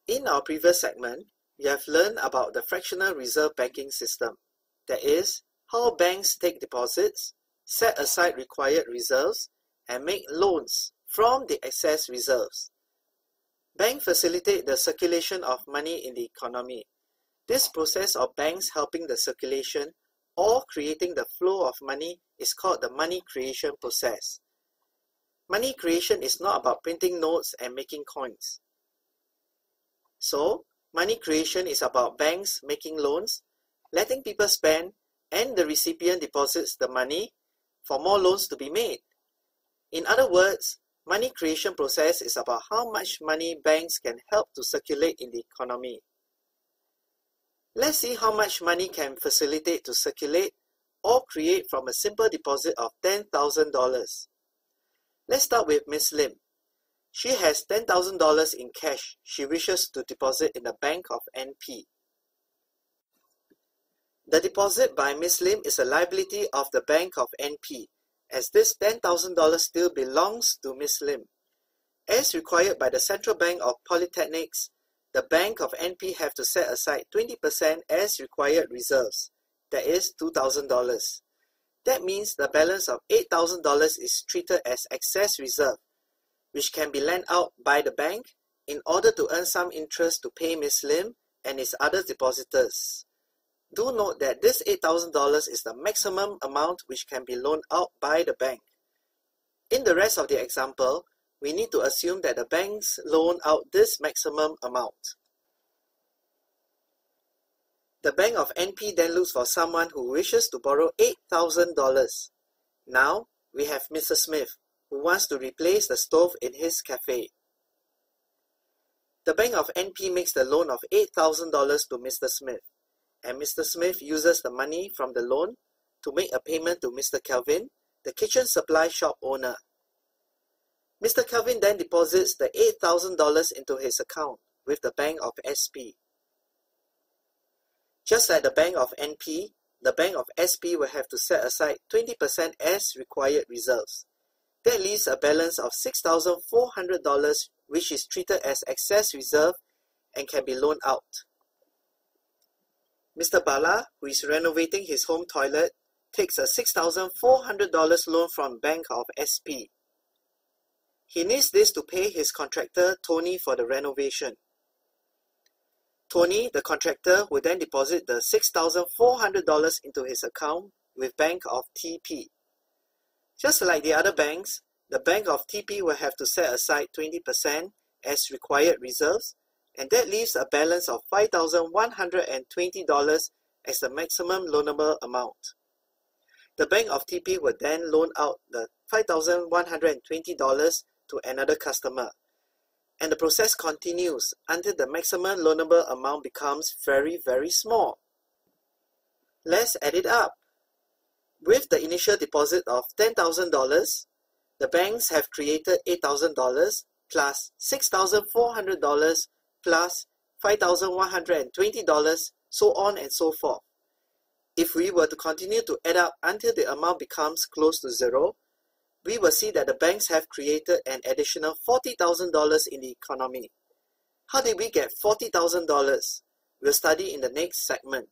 In our previous segment, we have learned about the fractional reserve banking system. That is, how banks take deposits, set aside required reserves, and make loans from the excess reserves. Banks facilitate the circulation of money in the economy. This process of banks helping the circulation or creating the flow of money is called the money creation process. Money creation is not about printing notes and making coins. So, money creation is about banks making loans, letting people spend, and the recipient deposits the money for more loans to be made. In other words, money creation process is about how much money banks can help to circulate in the economy. Let's see how much money can facilitate to circulate or create from a simple deposit of $10,000. Let's start with Miss Lim. She has $10,000 in cash she wishes to deposit in the Bank of NP. The deposit by Miss Lim is a liability of the Bank of NP, as this $10,000 still belongs to Miss Lim. As required by the Central Bank of Polytechnics, the Bank of NP have to set aside 20% as required reserves, that is $2,000. That means the balance of $8,000 is treated as excess reserve, which can be lent out by the bank in order to earn some interest to pay Miss Lim and its other depositors. Do note that this $8,000 is the maximum amount which can be loaned out by the bank. In the rest of the example, we need to assume that the banks loan out this maximum amount. The Bank of NP then looks for someone who wishes to borrow $8,000. Now, we have Mr. Smith, who wants to replace the stove in his cafe. The Bank of NP makes the loan of $8,000 to Mr. Smith, and Mr. Smith uses the money from the loan to make a payment to Mr. Kelvin, the kitchen supply shop owner. Mr. Kelvin then deposits the $8,000 into his account with the Bank of SP. Just like the Bank of NP, the Bank of SP will have to set aside 20% as required reserves. That leaves a balance of $6,400, which is treated as excess reserve and can be loaned out. Mr. Bala, who is renovating his home toilet, takes a $6,400 loan from Bank of SP. He needs this to pay his contractor, Tony, for the renovation. Tony, the contractor, will then deposit the $6,400 into his account with Bank of TP. Just like the other banks, the Bank of TP will have to set aside 20% as required reserves, and that leaves a balance of $5,120 as the maximum loanable amount. The Bank of TP will then loan out the $5,120 to another customer, and the process continues until the maximum loanable amount becomes very, very small. Let's add it up. With the initial deposit of $10,000, the banks have created $8,000 plus $6,400 plus $5,120, so on and so forth. If we were to continue to add up until the amount becomes close to zero, we will see that the banks have created an additional $40,000 in the economy. How did we get $40,000? We'll study in the next segment.